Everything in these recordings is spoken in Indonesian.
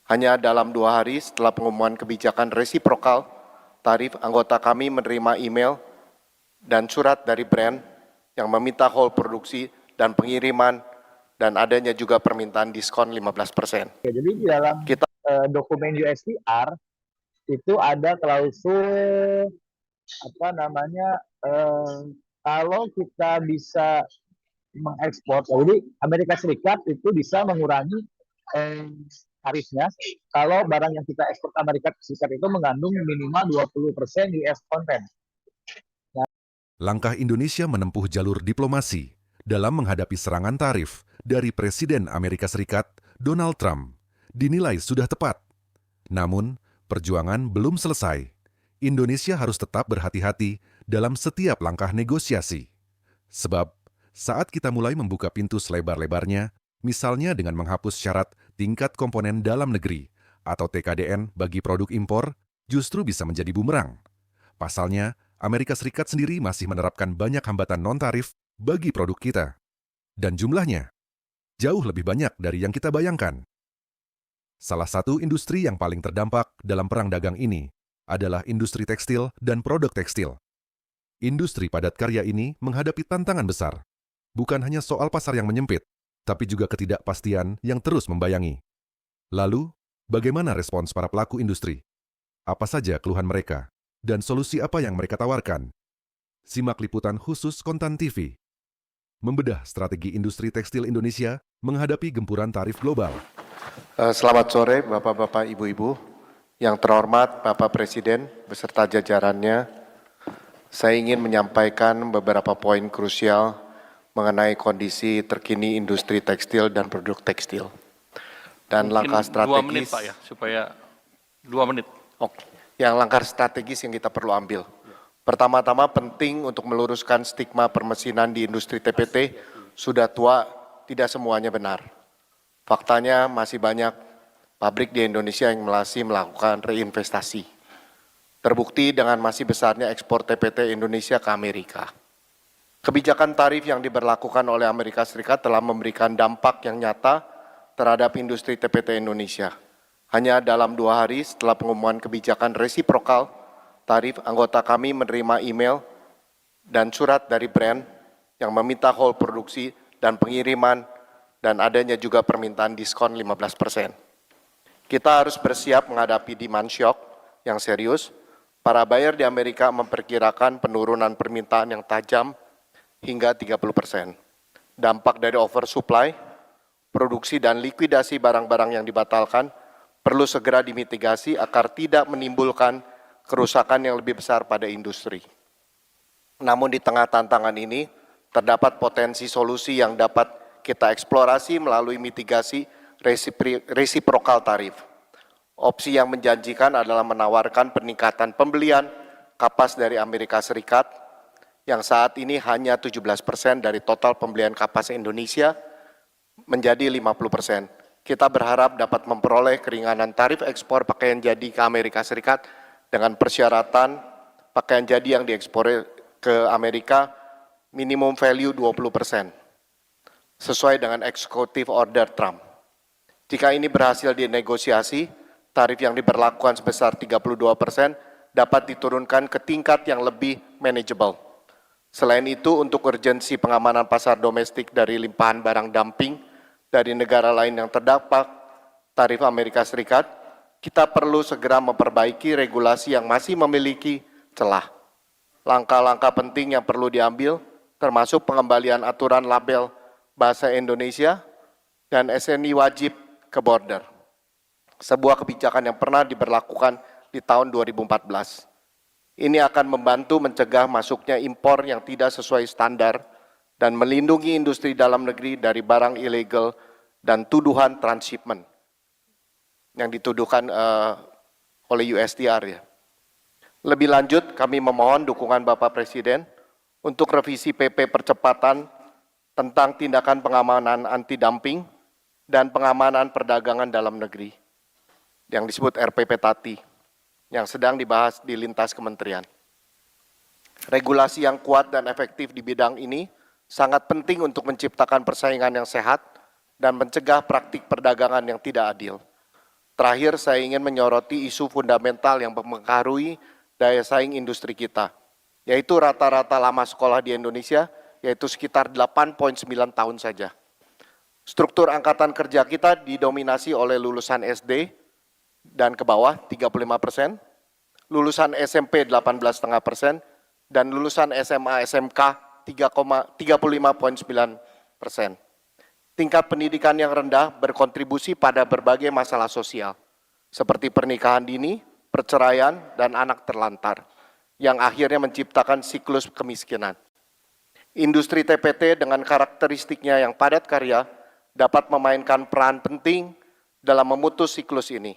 Hanya dalam 2 hari setelah pengumuman kebijakan resiprokal tarif, anggota kami menerima email dan surat dari brand yang meminta hold produksi dan pengiriman, dan adanya juga permintaan diskon 15%. Jadi di dalam dokumen USTR itu ada klausul kalau kita bisa mengekspor, jadi Amerika Serikat itu bisa mengurangi tarifnya kalau barang yang kita ekspor ke Amerika Serikat itu mengandung minimal 20% US content. Langkah Indonesia menempuh jalur diplomasi dalam menghadapi serangan tarif dari Presiden Amerika Serikat, Donald Trump, dinilai sudah tepat. Namun, perjuangan belum selesai. Indonesia harus tetap berhati-hati dalam setiap langkah negosiasi. Sebab, saat kita mulai membuka pintu selebar-lebarnya, misalnya dengan menghapus syarat tingkat komponen dalam negeri atau TKDN bagi produk impor, justru bisa menjadi bumerang. Pasalnya, Amerika Serikat sendiri masih menerapkan banyak hambatan non-tarif bagi produk kita. Dan jumlahnya jauh lebih banyak dari yang kita bayangkan. Salah satu industri yang paling terdampak dalam perang dagang ini adalah industri tekstil dan produk tekstil. Industri padat karya ini menghadapi tantangan besar. Bukan hanya soal pasar yang menyempit, tapi juga ketidakpastian yang terus membayangi. Lalu, bagaimana respons para pelaku industri? Apa saja keluhan mereka? Dan solusi apa yang mereka tawarkan? Simak liputan khusus Kontan TV. Membedah strategi industri tekstil Indonesia menghadapi gempuran tarif global. Selamat sore Bapak-Bapak, Ibu-Ibu. Yang terhormat Bapak Presiden beserta jajarannya, saya ingin menyampaikan beberapa poin krusial mengenai kondisi terkini industri tekstil dan produk tekstil. Dan mungkin langkah strategis. 2 menit Pak ya, supaya 2 menit. Oke. Yang langkah strategis yang kita perlu ambil. Pertama-tama penting untuk meluruskan stigma permesinan di industri TPT, sudah tua, tidak semuanya benar. Faktanya masih banyak pabrik di Indonesia yang masih melakukan reinvestasi. Terbukti dengan masih besarnya ekspor TPT Indonesia ke Amerika. Kebijakan tarif yang diberlakukan oleh Amerika Serikat telah memberikan dampak yang nyata terhadap industri TPT Indonesia. Hanya dalam 2 hari setelah pengumuman kebijakan resiprokal tarif, anggota kami menerima email dan surat dari brand yang meminta hold produksi dan pengiriman, dan adanya juga permintaan diskon 15%. Kita harus bersiap menghadapi demand shock yang serius. Para buyer di Amerika memperkirakan penurunan permintaan yang tajam hingga 30%. Dampak dari oversupply, produksi dan likuidasi barang-barang yang dibatalkan perlu segera dimitigasi agar tidak menimbulkan kerusakan yang lebih besar pada industri. Namun di tengah tantangan ini, terdapat potensi solusi yang dapat kita eksplorasi melalui mitigasi resiprokal tarif. Opsi yang menjanjikan adalah menawarkan peningkatan pembelian kapas dari Amerika Serikat, yang saat ini hanya 17% dari total pembelian kapas Indonesia, menjadi 50%. Kita berharap dapat memperoleh keringanan tarif ekspor pakaian jadi ke Amerika Serikat dengan persyaratan pakaian jadi yang diekspor ke Amerika minimum value 20%, sesuai dengan executive order Trump. Jika ini berhasil dinegosiasi, tarif yang diberlakukan sebesar 32% dapat diturunkan ke tingkat yang lebih manageable. Selain itu, untuk urgensi pengamanan pasar domestik dari limpahan barang dumping dari negara lain yang terdampak tarif Amerika Serikat, kita perlu segera memperbaiki regulasi yang masih memiliki celah. Langkah-langkah penting yang perlu diambil, termasuk pengembalian aturan label bahasa Indonesia dan SNI wajib ke border. Sebuah kebijakan yang pernah diberlakukan di tahun 2014. Ini akan membantu mencegah masuknya impor yang tidak sesuai standar dan melindungi industri dalam negeri dari barang ilegal dan tuduhan transshipment yang dituduhkan oleh USTR ya. Lebih lanjut, kami memohon dukungan Bapak Presiden untuk revisi PP percepatan tentang tindakan pengamanan anti-dumping dan pengamanan perdagangan dalam negeri yang disebut RPP Tati, yang sedang dibahas di lintas kementerian. Regulasi yang kuat dan efektif di bidang ini sangat penting untuk menciptakan persaingan yang sehat dan mencegah praktik perdagangan yang tidak adil. Terakhir, saya ingin menyoroti isu fundamental yang mempengaruhi daya saing industri kita, yaitu rata-rata lama sekolah di Indonesia, yaitu sekitar 8,9 tahun saja. Struktur angkatan kerja kita didominasi oleh lulusan SD dan ke bawah 35%, lulusan SMP 18,5%, dan lulusan SMA SMK 35,9%. Tingkat pendidikan yang rendah berkontribusi pada berbagai masalah sosial, seperti pernikahan dini, perceraian, dan anak terlantar, yang akhirnya menciptakan siklus kemiskinan. Industri TPT dengan karakteristiknya yang padat karya dapat memainkan peran penting dalam memutus siklus ini.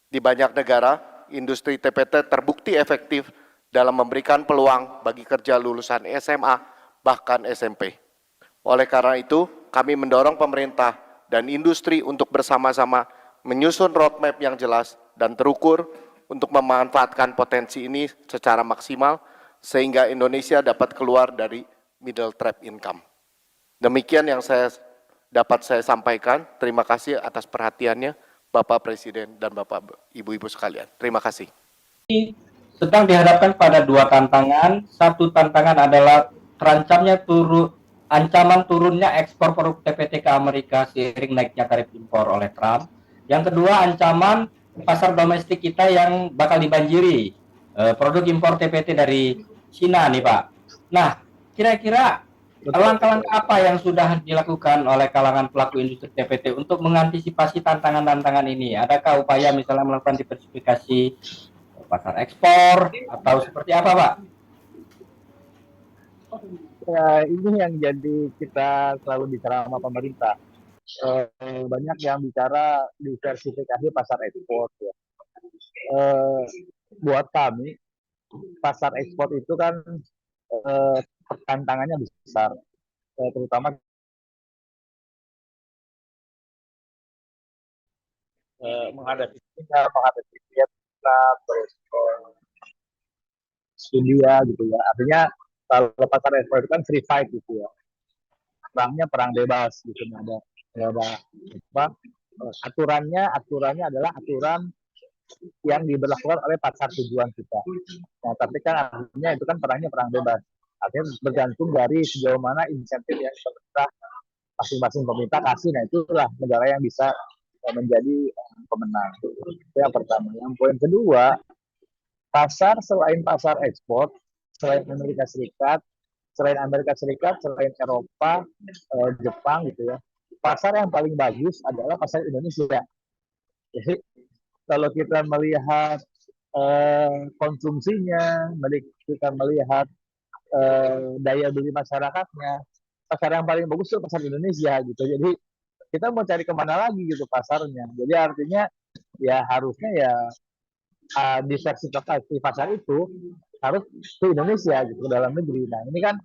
Di banyak negara, industri TPT terbukti efektif dalam memberikan peluang bagi kerja lulusan SMA bahkan SMP. Oleh karena itu, kami mendorong pemerintah dan industri untuk bersama-sama menyusun roadmap yang jelas dan terukur untuk memanfaatkan potensi ini secara maksimal sehingga Indonesia dapat keluar dari middle trap income. Demikian yang dapat saya sampaikan. Terima kasih atas perhatiannya Bapak Presiden dan Bapak Ibu-Ibu sekalian. Terima kasih. Sedang dihadapkan pada dua tantangan. Satu tantangan adalah terancamnya ancaman turunnya ekspor produk TPT ke Amerika seiring naiknya tarif impor oleh Trump. Yang kedua, ancaman pasar domestik kita yang bakal dibanjiri produk impor TPT dari Cina nih Pak. Nah, kira-kira langkah-langkah apa yang sudah dilakukan oleh kalangan pelaku industri TPT untuk mengantisipasi tantangan-tantangan ini? Adakah upaya misalnya melakukan diversifikasi pasar ekspor atau seperti apa Pak? Ya, ini yang jadi kita selalu bicara sama pemerintah. Banyak yang bicara diversifikasi pasar ekspor. Ya. Buat kami, pasar ekspor itu kan tantangannya besar, terutama menghadapi China, menghadapi Vietnam, terus India gitu ya. Artinya kalau pasar ekspor itu kan free fight gitu ya. Perangnya perang bebas gitu, nggak ada apa aturannya adalah aturan yang diberlakukan oleh pasar tujuan kita. Nah, tapi kan artinya itu kan perangnya perang bebas. Artinya bergantung dari sejauh mana insentif yang pemerintah masing-masing pemerintah kasih. Nah, itulah negara yang bisa menjadi pemenang. Itu yang pertama. Yang poin kedua, pasar selain pasar ekspor, selain Amerika Serikat, selain Eropa, Jepang gitu ya. Pasar yang paling bagus adalah pasar Indonesia. Jadi kalau kita melihat konsumsinya, kita melihat daya beli masyarakatnya, pasar yang paling bagus itu pasar Indonesia gitu. Jadi kita mau cari kemana lagi gitu pasarnya. Jadi artinya ya harusnya ya diversifikasi pasar itu harus ke Indonesia gitu, ke dalam negeri. Nah ini kan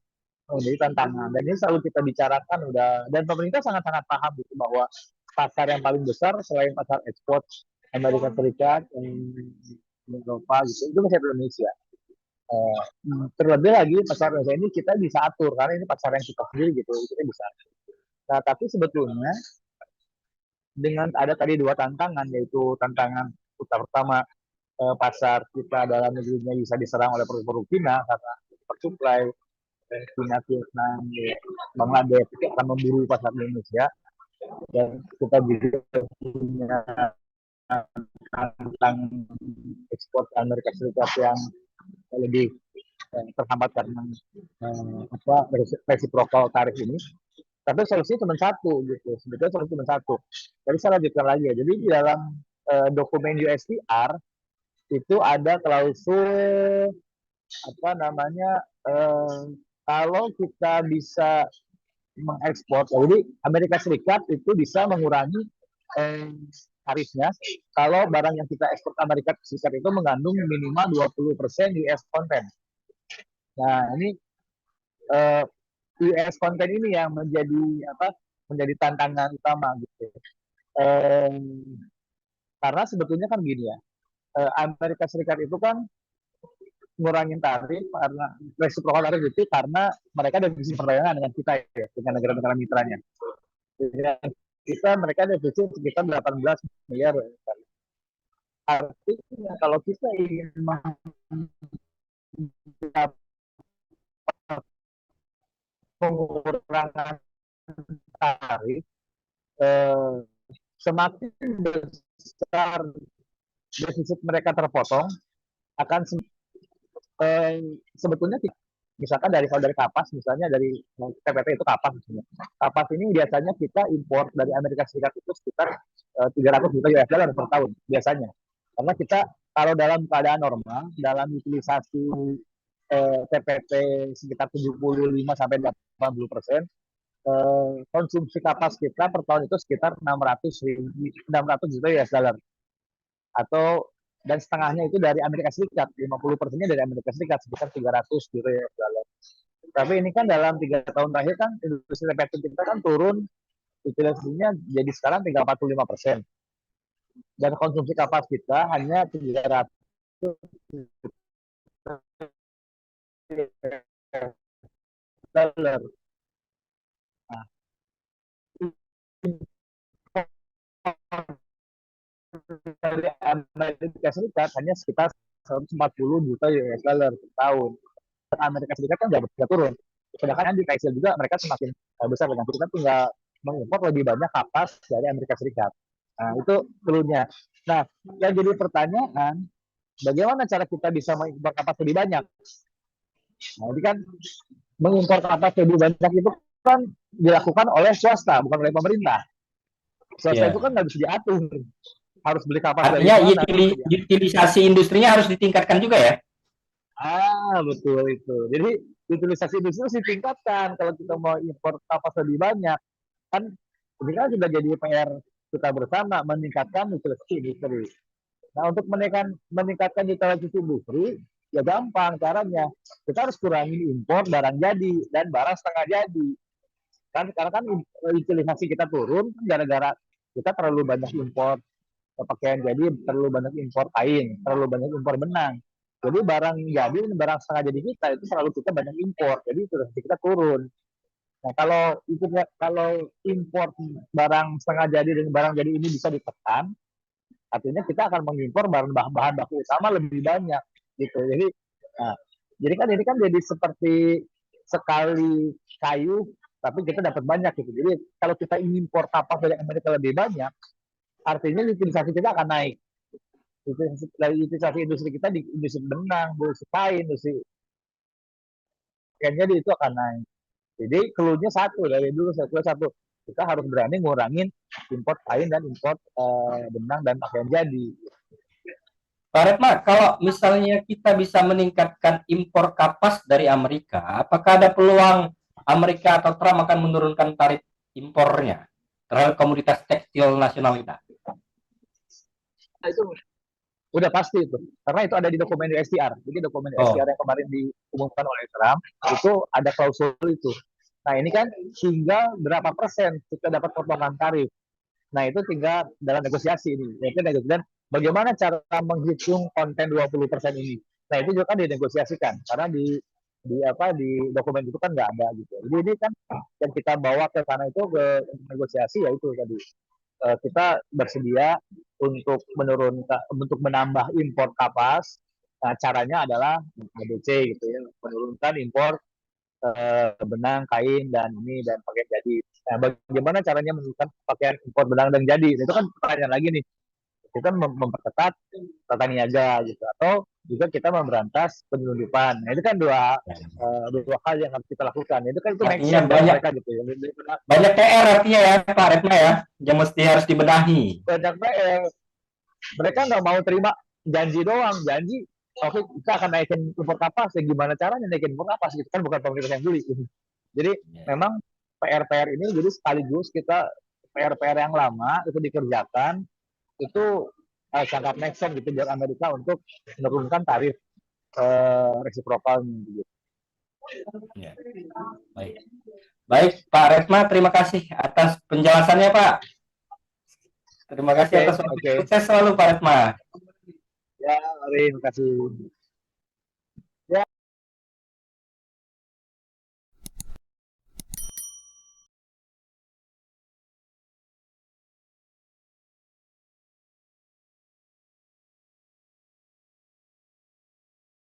menjadi tantangan dan ini selalu kita bicarakan dan pemerintah sangat-sangat paham gitu bahwa pasar yang paling besar selain pasar ekspor Amerika Serikat, Eropa gitu itu pasar Indonesia. Terlebih lagi pasar Indonesia ini kita bisa atur karena ini pasar yang kita sendiri gitu, kita bisa atur. Nah tapi sebetulnya dengan ada tadi dua tantangan, yaitu tantangan pertama pasar kita dalam negerinya bisa diserang oleh produk-produk Cina karena oversupply. China, Vietnam, Bangladesh itu akan memburu pasar Indonesia dan kita juga punya tentang ekspor ke Amerika Serikat yang lebih terhambat karena reciprocal tarif ini. Tapi solusinya cuma satu gitu, sebetulnya solusi cuma satu. Jadi saya lanjutkan lagi ya. Jadi di dalam dokumen USTR itu ada klausul kalau kita bisa mengekspor, jadi Amerika Serikat itu bisa mengurangi tarifnya kalau barang yang kita ekspor ke Amerika Serikat itu mengandung minimal 20% US content. Nah ini US content ini yang menjadi tantangan utama gitu. Karena sebetulnya kan gini ya, Amerika Serikat itu kan ngurangin tarif karena resiprokal tarif itu karena mereka defisit perdagangan dengan kita ya, dengan negara-negara mitranya. Dengan mereka defisit sekitar 18 miliar. Artinya kalau kita ingin mengurangan tarif, eh, semakin besar defisit mereka terpotong, akan sebetulnya misalkan kalau dari kapas, misalnya dari TPP itu kapas misalnya. Kapas ini biasanya kita impor dari Amerika Serikat itu sekitar 300 juta US dollar per tahun biasanya. Karena kita kalau dalam keadaan normal, dalam utilisasi TPP sekitar 75 sampai 80%, konsumsi kapas kita per tahun itu sekitar 600 juta US dollar. Atau dan setengahnya itu dari Amerika Serikat, 50%-nya dari Amerika Serikat, sekitar 300 juta US dollar. Tapi ini kan dalam 3 tahun terakhir kan industri TPP kita kan turun, utilisasinya jadi sekarang tinggal 45%. Dan konsumsi kapas kita hanya 300 dollar. Nah, dari Amerika Serikat hanya sekitar 140 juta US dollar per tahun. Amerika Serikat kan nggak turun. Sedangkan di Thailand juga mereka semakin besar dengan kita tinggal mengimpor lebih banyak kapas dari Amerika Serikat. Nah, itu dulunya. Nah, yang jadi pertanyaan, bagaimana cara kita bisa mengimpor kapas lebih banyak? Nah, ini kan mengimpor kapas lebih banyak itu kan dilakukan oleh swasta, bukan oleh pemerintah. Swasta itu kan nggak bisa diatur. Harus beli kapas dari Artinya mana? utilisasi industrinya harus ditingkatkan juga ya? Betul itu. Jadi utilisasi industri harus ditingkatkan. Kalau kita mau impor kapas lebih banyak, kan ini kan sudah jadi PR kita bersama meningkatkan utilisasi industri. Nah, untuk meningkatkan utilisasi industri, ya gampang caranya. Kita harus kurangi impor barang jadi dan barang setengah jadi. Kan karena kan utilisasi kita turun gara-gara kita terlalu banyak impor pakaian jadi, terlalu banyak impor kain, terlalu banyak impor benang. Jadi barang jadi dan barang setengah jadi kita itu selalu kita banyak impor. Jadi utilisasi kita turun. Nah, kalau impor barang setengah jadi dan barang jadi ini bisa ditekan, artinya kita akan mengimpor bahan baku utama lebih banyak gitu. Nah, jadi kan jadi seperti sekali kayu tapi kita dapat banyak gitu. Jadi kalau kita impor kapas dari Amerika lebih banyak, artinya utilisasi kita akan naik. Utilisasi industri kita di industri benang, industri kain, industri kayaknya itu akan naik. Jadi keluarnya satu dari dulu satu kita harus berani ngurangin import kain dan import benang dan pakaian jadi. Pak Retma, kalau misalnya kita bisa meningkatkan impor kapas dari Amerika, apakah ada peluang Amerika atau Trump akan menurunkan tarif impornya terhadap komoditas tekstil nasional kita? Nah, itu udah pasti itu, karena itu ada di dokumen STR. Jadi dokumen STR yang kemarin diumumkan oleh Trump itu ada klausul itu. Nah, ini kan tinggal berapa persen kita dapat potongan tarif. Nah, itu tinggal dalam negosiasi ini. Yaitu negosiasi bagaimana cara menghitung konten 20% ini. Nah, itu juga kan dinegosiasikan karena di dokumen itu kan nggak ada gitu. Jadi ini kan yang kita bawa ke sana itu ke negosiasi yaitu tadi kita bersedia untuk menambah impor kapas. Nah, caranya adalah ABC gitu ya, menurunkan impor benang, kain dan pakaian jadi. Nah, bagaimana caranya menurunkan pakaian impor benang dan jadi? Itu kan pertanyaan lagi nih. Kita memperketat tata niaga gitu, atau juga kita memberantas penyelundupan. Nah, itu kan dua hal yang harus kita lakukan. Itu kan itu artinya mereka gitu ya. Banyak PR artinya ya Pak Retma ya, yang mesti harus dibenahi. Banyak PR. Mereka nggak mau terima janji doang, oke kita akan naikin impor kapas, ya gimana caranya naikin impor kapas gitu kan, bukan pemerintah yang beli. Jadi memang PR ini jadi sekaligus kita PR yang lama itu dikerjakan itu sangat make sense gitu buat Amerika untuk menurunkan tarif resiprokal gitu. Ya. Baik Pak Retma, terima kasih atas penjelasannya Pak. Terima kasih atas waktu. Sukses selalu Pak Retma. Ya, terima kasih.